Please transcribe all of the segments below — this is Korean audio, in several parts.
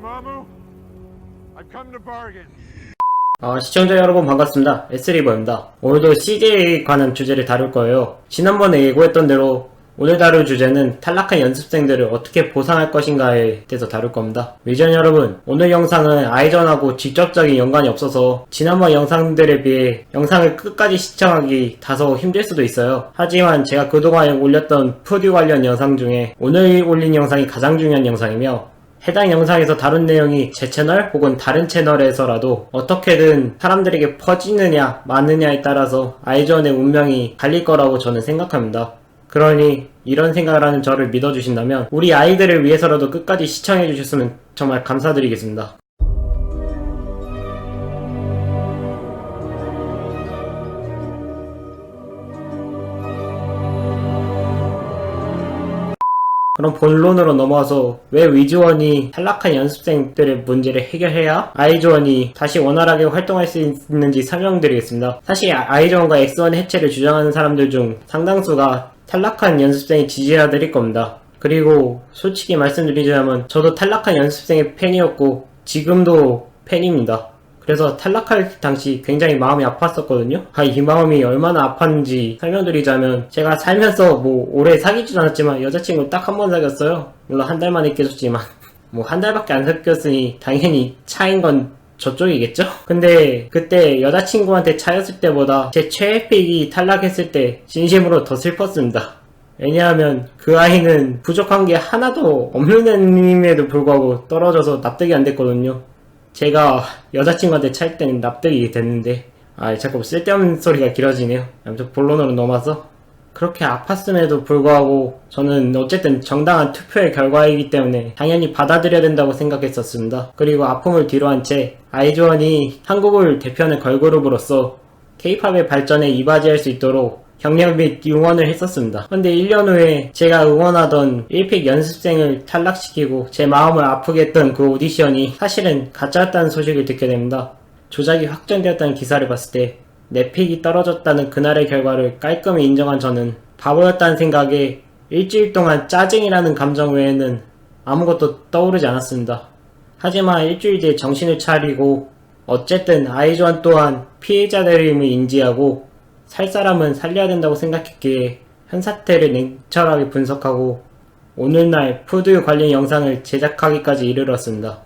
Dormammu, I've come to bargain. 시청자 여러분 반갑습니다. S리버입니다. 오늘도 CJ에 관한 주제를 다룰 거예요. 지난번에 예고했던 대로 오늘 다룰 주제는 탈락한 연습생들을 어떻게 보상할 것인가에 대해서 다룰 겁니다. 위전 여러분, 오늘 영상은 아이전하고 직접적인 연관이 없어서 지난번 영상들에 비해 영상을 끝까지 시청하기 다소 힘들 수도 있어요. 하지만 제가 그동안 올렸던 푸드 관련 영상 중에 오늘 올린 영상이 가장 중요한 영상이며 해당 영상에서 다룬 내용이 제 채널 혹은 다른 채널에서라도 어떻게든 사람들에게 퍼지느냐 마느냐에 따라서 아이전의 운명이 갈릴 거라고 저는 생각합니다. 그러니 이런 생각을 하는 저를 믿어주신다면 우리 아이들을 위해서라도 끝까지 시청해주셨으면 정말 감사드리겠습니다. 그럼 본론으로 넘어와서 왜 위즈원이 탈락한 연습생들의 문제를 해결해야 아이즈원이 다시 원활하게 활동할 수 있는지 설명드리겠습니다. 사실 아이즈원과 X1 해체를 주장하는 사람들 중 상당수가 탈락한 연습생의 지지자들일 겁니다. 그리고 솔직히 말씀드리자면 저도 탈락한 연습생의 팬이었고 지금도 팬입니다. 그래서 탈락할 당시 굉장히 마음이 아팠었거든요. 이 마음이 얼마나 아팠는지 설명드리자면 제가 살면서 오래 사귀지도 않았지만 여자친구 딱 한 번 사귀었어요. 물론 한 달 만에 깨졌지만 한 달밖에 안 사귀었으니 당연히 차인 건 저쪽이겠죠? 근데 그때 여자친구한테 차였을 때보다 제 최애픽이 탈락했을 때 진심으로 더 슬펐습니다. 왜냐하면 그 아이는 부족한 게 하나도 없는 애임에도 불구하고 떨어져서 납득이 안 됐거든요. 제가 여자친구한테 찰 때는 납득이 됐는데 자꾸 쓸데없는 소리가 길어지네요. 아무튼 본론으로 넘어서 그렇게 아팠음에도 불구하고 저는 어쨌든 정당한 투표의 결과이기 때문에 당연히 받아들여야 된다고 생각했었습니다. 그리고 아픔을 뒤로한 채 아이즈원이 한국을 대표하는 걸그룹으로서 K-팝의 발전에 이바지할 수 있도록 격려 및 응원을 했었습니다. 근데 1년 후에 제가 응원하던 1픽 연습생을 탈락시키고 제 마음을 아프게 했던 그 오디션이 사실은 가짜였다는 소식을 듣게 됩니다. 조작이 확정되었다는 기사를 봤을 때 내 픽이 떨어졌다는 그날의 결과를 깔끔히 인정한 저는 바보였다는 생각에 일주일 동안 짜증이라는 감정 외에는 아무것도 떠오르지 않았습니다. 하지만 일주일 뒤에 정신을 차리고 어쨌든 아이즈원 또한 피해자들임을 인지하고 살 사람은 살려야 된다고 생각했기에 현 사태를 냉철하게 분석하고 오늘날 푸드 관련 영상을 제작하기까지 이르렀습니다.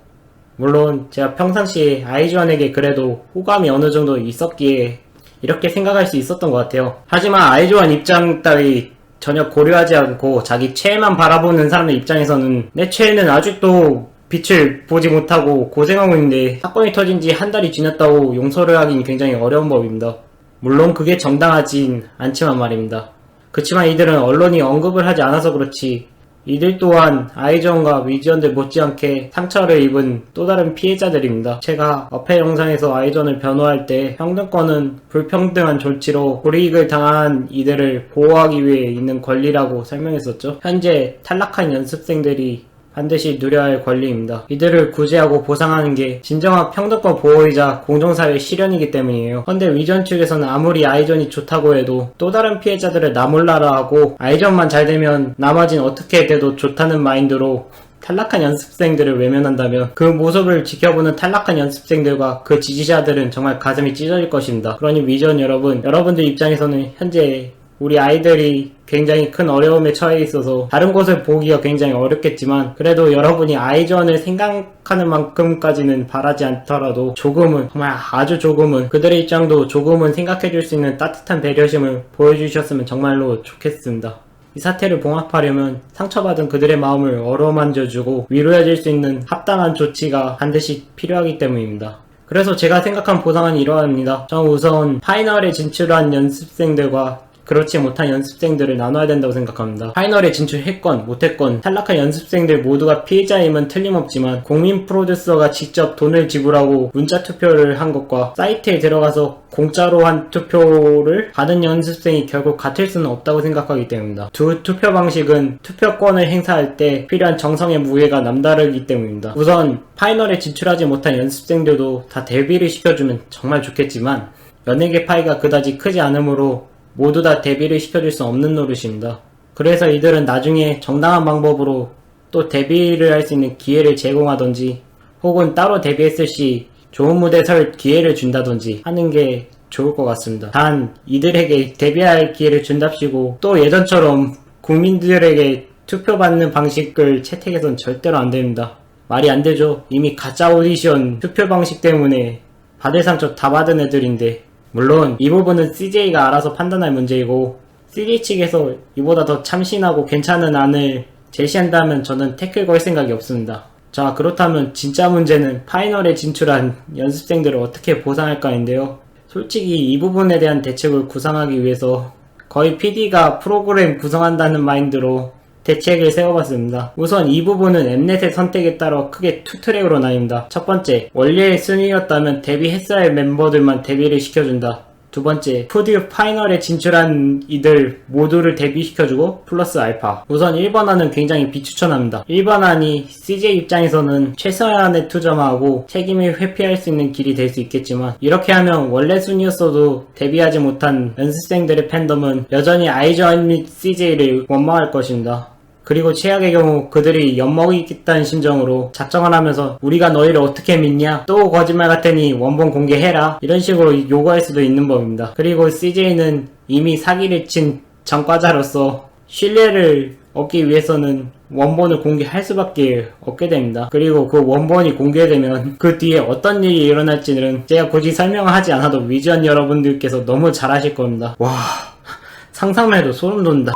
물론 제가 평상시에 아이즈원에게 그래도 호감이 어느 정도 있었기에 이렇게 생각할 수 있었던 것 같아요. 하지만 아이즈원 입장 따위 전혀 고려하지 않고 자기 최애만 바라보는 사람의 입장에서는 내 최애는 아직도 빛을 보지 못하고 고생하고 있는데 사건이 터진 지 한 달이 지났다고 용서를 하긴 굉장히 어려운 법입니다. 물론 그게 정당하진 않지만 말입니다. 그치만 이들은 언론이 언급을 하지 않아서 그렇지 이들 또한 아이즈원과 위즈원들 못지않게 상처를 입은 또 다른 피해자들입니다. 제가 앞에 영상에서 아이즈원을 변호할 때 평등권은 불평등한 조치로 불이익을 당한 이들을 보호하기 위해 있는 권리라고 설명했었죠. 현재 탈락한 연습생들이 반드시 누려야 할 권리입니다. 이들을 구제하고 보상하는 게 진정한 평등권 보호이자 공정사회의 실현이기 때문이에요. 그런데 위전 측에서는 아무리 아이전이 좋다고 해도 또 다른 피해자들을 나 몰라라 하고 아이전만 잘 되면 나머진 어떻게 돼도 좋다는 마인드로 탈락한 연습생들을 외면한다면 그 모습을 지켜보는 탈락한 연습생들과 그 지지자들은 정말 가슴이 찢어질 것입니다. 그러니 위전 여러분, 여러분들 입장에서는 현재 우리 아이들이 굉장히 큰 어려움에 처해 있어서 다른 곳을 보기가 굉장히 어렵겠지만 그래도 여러분이 아이즈원을 생각하는 만큼까지는 바라지 않더라도 조금은, 정말 아주 조금은, 그들의 입장도 조금은 생각해줄 수 있는 따뜻한 배려심을 보여주셨으면 정말로 좋겠습니다. 이 사태를 봉합하려면 상처받은 그들의 마음을 어루만져주고 위로해줄 수 있는 합당한 조치가 반드시 필요하기 때문입니다. 그래서 제가 생각한 보상은 이러합니다. 저는 우선 파이널에 진출한 연습생들과 그렇지 못한 연습생들을 나눠야 된다고 생각합니다. 파이널에 진출했건 못했건 탈락한 연습생들 모두가 피해자임은 틀림없지만 국민 프로듀서가 직접 돈을 지불하고 문자 투표를 한 것과 사이트에 들어가서 공짜로 한 투표를 받은 연습생이 결국 같을 수는 없다고 생각하기 때문입니다. 두 투표 방식은 투표권을 행사할 때 필요한 정성의 무게가 남다르기 때문입니다. 우선 파이널에 진출하지 못한 연습생들도 다 데뷔를 시켜주면 정말 좋겠지만 연예계 파이가 그다지 크지 않으므로 모두 다 데뷔를 시켜줄 수 없는 노릇입니다. 그래서 이들은 나중에 정당한 방법으로 또 데뷔를 할 수 있는 기회를 제공하던지 혹은 따로 데뷔했을 시 좋은 무대 설 기회를 준다든지 하는 게 좋을 것 같습니다. 단 이들에게 데뷔할 기회를 준답시고 또 예전처럼 국민들에게 투표받는 방식을 채택해서는 절대로 안됩니다. 말이 안되죠. 이미 가짜 오디션 투표 방식 때문에 받을 상처 다 받은 애들인데, 물론 이 부분은 CJ가 알아서 판단할 문제이고 CJ 측에서 이보다 더 참신하고 괜찮은 안을 제시한다면 저는 태클 걸 생각이 없습니다. 자, 그렇다면 진짜 문제는 파이널에 진출한 연습생들을 어떻게 보상할까인데요. 솔직히 이 부분에 대한 대책을 구상하기 위해서 거의 PD가 프로그램 구성한다는 마인드로 대책을 세워봤습니다. 우선 이 부분은 엠넷의 선택에 따라 크게 투 트랙으로 나뉩니다. 첫 번째, 원래의 순위였다면 데뷔했어야 할 멤버들만 데뷔를 시켜준다. 두 번째, 푸드 파이널에 진출한 이들 모두를 데뷔시켜주고 플러스 알파. 우선 1번안은 굉장히 비추천합니다. 1번안이 CJ 입장에서는 최소한의 투자하고 책임을 회피할 수 있는 길이 될 수 있겠지만, 이렇게 하면 원래 순위였어도 데뷔하지 못한 연습생들의 팬덤은 여전히 아이즈원 및 CJ를 원망할 것입니다. 그리고 최악의 경우 그들이 엿먹이겠다는 심정으로 작정을 하면서 우리가 너희를 어떻게 믿냐? 또 거짓말 같으니 원본 공개해라. 이런 식으로 요구할 수도 있는 법입니다. 그리고 CJ는 이미 사기를 친 전과자로서 신뢰를 얻기 위해서는 원본을 공개할 수밖에 없게 됩니다. 그리고 그 원본이 공개되면 그 뒤에 어떤 일이 일어날지는 제가 굳이 설명을 하지 않아도 위즈원 여러분들께서 너무 잘 아실 겁니다. 와, 상상만 해도 소름 돋는다.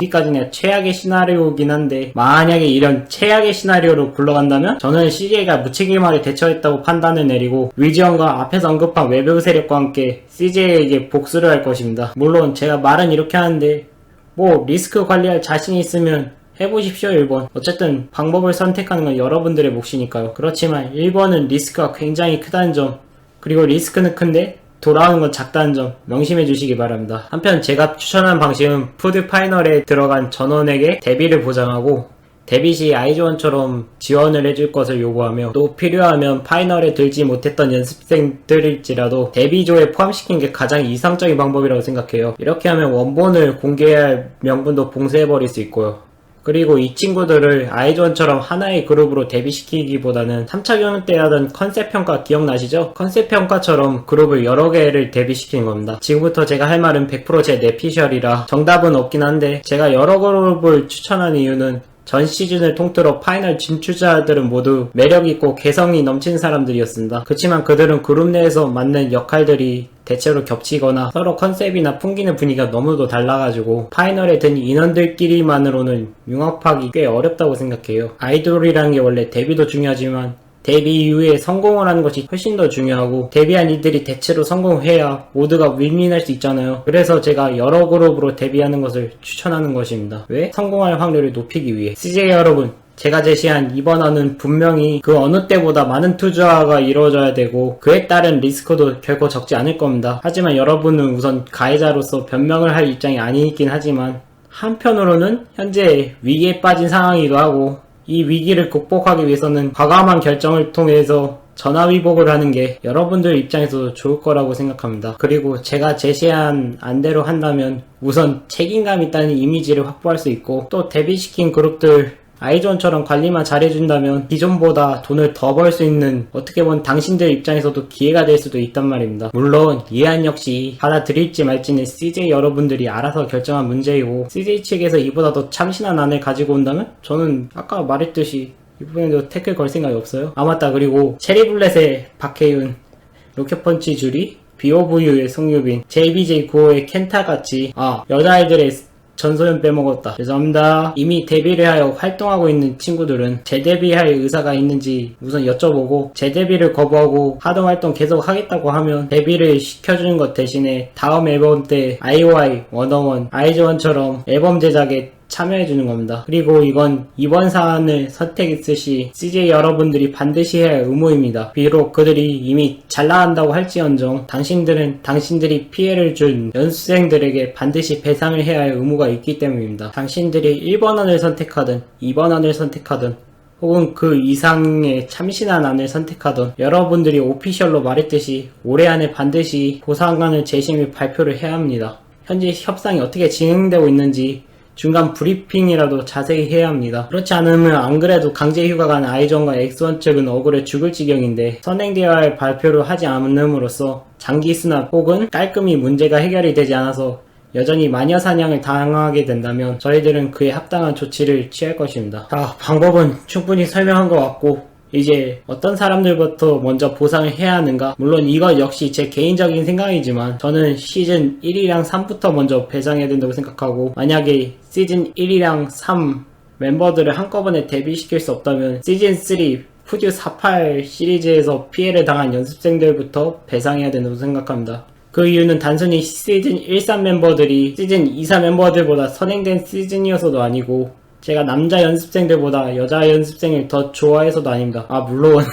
여기까지는 최악의 시나리오긴 한데, 만약에 이런 최악의 시나리오로 굴러간다면 저는 CJ가 무책임하게 대처했다고 판단을 내리고 위지원과 앞에서 언급한 외부 세력과 함께 CJ에게 복수를 할 것입니다. 물론 제가 말은 이렇게 하는데 뭐 리스크 관리할 자신이 있으면 해보십시오. 1번. 어쨌든 방법을 선택하는 건 여러분들의 몫이니까요. 그렇지만 1번은 리스크가 굉장히 크다는 점, 그리고 리스크는 큰데 돌아오는 건 작다는 점 명심해 주시기 바랍니다. 한편 제가 추천한 방식은 푸드 파이널에 들어간 전원에게 데뷔를 보장하고 데뷔 시 아이즈원처럼 지원을 해줄 것을 요구하며, 또 필요하면 파이널에 들지 못했던 연습생들일지라도 데뷔조에 포함시킨 게 가장 이상적인 방법이라고 생각해요. 이렇게 하면 원본을 공개할 명분도 봉쇄해버릴 수 있고요. 그리고 이 친구들을 아이즈원처럼 하나의 그룹으로 데뷔시키기보다는 3차 경연 때 하던 컨셉 평가 기억나시죠? 컨셉 평가처럼 그룹을 여러 개를 데뷔시키는 겁니다. 지금부터 제가 할 말은 100% 제 내피셜이라 정답은 없긴 한데, 제가 여러 그룹을 추천한 이유는 전 시즌을 통틀어 파이널 진출자들은 모두 매력있고 개성이 넘치는 사람들이었습니다. 그치만 그들은 그룹 내에서 맡는 역할들이 대체로 겹치거나 서로 컨셉이나 풍기는 분위기가 너무도 달라가지고 파이널에 든 인원들끼리만으로는 융합하기 꽤 어렵다고 생각해요. 아이돌이라는 게 원래 데뷔도 중요하지만 데뷔 이후에 성공을 하는 것이 훨씬 더 중요하고, 데뷔한 이들이 대체로 성공해야 모두가 윈윈할 수 있잖아요. 그래서 제가 여러 그룹으로 데뷔하는 것을 추천하는 것입니다. 왜? 성공할 확률을 높이기 위해. CJ 여러분, 제가 제시한 이번 안은 분명히 그 어느 때보다 많은 투자가 이루어져야 되고 그에 따른 리스크도 결코 적지 않을 겁니다. 하지만 여러분은 우선 가해자로서 변명을 할 입장이 아니긴 하지만, 한편으로는 현재 위기에 빠진 상황이기도 하고, 이 위기를 극복하기 위해서는 과감한 결정을 통해서 전화위복을 하는 게 여러분들 입장에서도 좋을 거라고 생각합니다. 그리고 제가 제시한 안대로 한다면 우선 책임감 있다는 이미지를 확보할 수 있고, 또 데뷔시킨 그룹들 아이즈원처럼 관리만 잘해준다면 기존보다 돈을 더 벌 수 있는, 어떻게 보면 당신들 입장에서도 기회가 될 수도 있단 말입니다. 물론 이 안 역시 받아들일지 말지는 CJ 여러분들이 알아서 결정한 문제이고, CJ 측에서 이보다 더 참신한 안을 가지고 온다면 저는 아까 말했듯이 이번에도 태클 걸 생각이 없어요. 아 맞다, 그리고 체리블렛의 박혜윤, 로켓펀치 주리, BOVU의 송유빈, JBJ95의 켄타같이 여자아이들의 전소연 빼먹었다. 죄송합니다. 이미 데뷔를 하여 활동하고 있는 친구들은 재데뷔할 의사가 있는지 우선 여쭤보고, 재데뷔를 거부하고 하던 활동 계속 하겠다고 하면 데뷔를 시켜주는 것 대신에 다음 앨범 때 IOI, 워너원, 아이즈원처럼 앨범 제작에 참여해주는 겁니다. 그리고 이건 이번 사안을 선택했을 시 CJ 여러분들이 반드시 해야 할 의무입니다. 비록 그들이 이미 잘 나간다고 할지언정 당신들은 당신들이 피해를 준 연수생들에게 반드시 배상을 해야 할 의무가 있기 때문입니다. 당신들이 1번안을 선택하든 2번안을 선택하든 혹은 그 이상의 참신한 안을 선택하던 여러분들이 오피셜로 말했듯이 올해 안에 반드시 보상안을 제시 및 발표를 해야 합니다. 현재 협상이 어떻게 진행되고 있는지 중간 브리핑이라도 자세히 해야 합니다. 그렇지 않으면 안 그래도 강제 휴가 간 아이존과 엑스원 측은 억울해 죽을 지경인데 선행되어야 할 발표를 하지 않음으로써 장기 수납 혹은 깔끔히 문제가 해결이 되지 않아서 여전히 마녀 사냥을 당하게 된다면 저희들은 그에 합당한 조치를 취할 것입니다. 자, 방법은 충분히 설명한 것 같고 이제 어떤 사람들부터 먼저 보상을 해야 하는가? 물론 이것 역시 제 개인적인 생각이지만 저는 시즌 1이랑 3부터 먼저 배상해야 된다고 생각하고 만약에 시즌 1이랑 3 멤버들을 한꺼번에 데뷔시킬 수 없다면 시즌 3 푸듀 48 시리즈에서 피해를 당한 연습생들부터 배상해야 된다고 생각합니다. 그 이유는 단순히 시즌 1, 3 멤버들이 시즌 2, 3 멤버들보다 선행된 시즌이어서도 아니고 제가 남자 연습생들보다 여자 연습생을 더 좋아해서도 아닙니다. 아 물론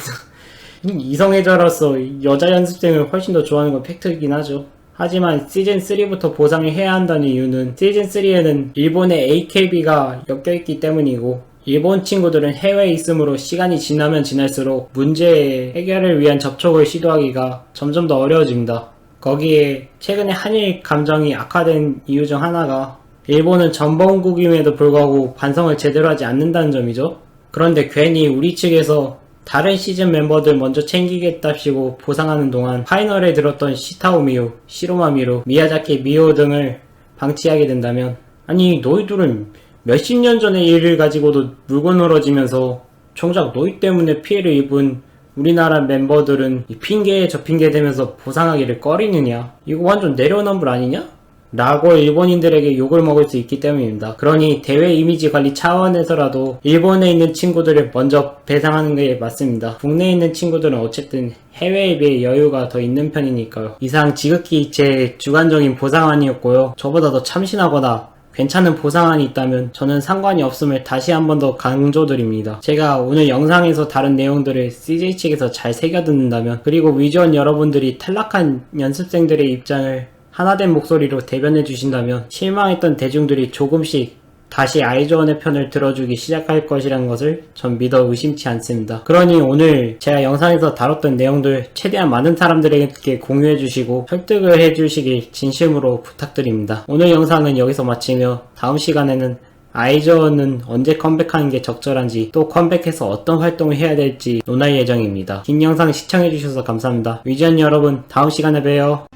이성애자로서 여자 연습생을 훨씬 더 좋아하는 건 팩트이긴 하죠. 하지만 시즌 3부터 보상을 해야 한다는 이유는 시즌 3에는 일본의 AKB가 엮여있기 때문이고 일본 친구들은 해외에 있으므로 시간이 지나면 지날수록 문제 해결을 위한 접촉을 시도하기가 점점 더 어려워집니다. 거기에 최근에 한일 감정이 악화된 이유 중 하나가 일본은 전범국임에도 불구하고 반성을 제대로 하지 않는다는 점이죠. 그런데 괜히 우리 측에서 다른 시즌 멤버들 먼저 챙기겠답시고 보상하는 동안 파이널에 들었던 시타오 미오, 시로마 미로, 미야자키 미오 등을 방치하게 된다면 아니 너희들은 몇십 년 전의 일을 가지고도 물고 늘어지면서 정작 너희 때문에 피해를 입은 우리나라 멤버들은 이 핑계에 저 핑계 대면서 보상하기를 꺼리느냐? 이거 완전 내려놓은 엄불 아니냐? 라고 일본인들에게 욕을 먹을 수 있기 때문입니다. 그러니 대외 이미지 관리 차원에서라도 일본에 있는 친구들을 먼저 배상하는 게 맞습니다. 국내에 있는 친구들은 어쨌든 해외에 비해 여유가 더 있는 편이니까요. 이상 지극히 제 주관적인 보상안이었고요. 저보다 더 참신하거나 괜찮은 보상안이 있다면 저는 상관이 없음을 다시 한 번 더 강조드립니다. 제가 오늘 영상에서 다른 내용들을 CJ 측에서 잘 새겨듣는다면 그리고 위즈원 여러분들이 탈락한 연습생들의 입장을 하나된 목소리로 대변해 주신다면 실망했던 대중들이 조금씩 다시 아이즈원의 편을 들어주기 시작할 것이라는 것을 전 믿어 의심치 않습니다. 그러니 오늘 제가 영상에서 다뤘던 내용들 최대한 많은 사람들에게 공유해 주시고 설득을 해 주시길 진심으로 부탁드립니다. 오늘 영상은 여기서 마치며 다음 시간에는 아이즈원은 언제 컴백하는 게 적절한지 또 컴백해서 어떤 활동을 해야 될지 논할 예정입니다. 긴 영상 시청해 주셔서 감사합니다. 위즈원 여러분 다음 시간에 봬요.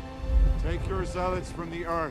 Take your zealots from the Ark.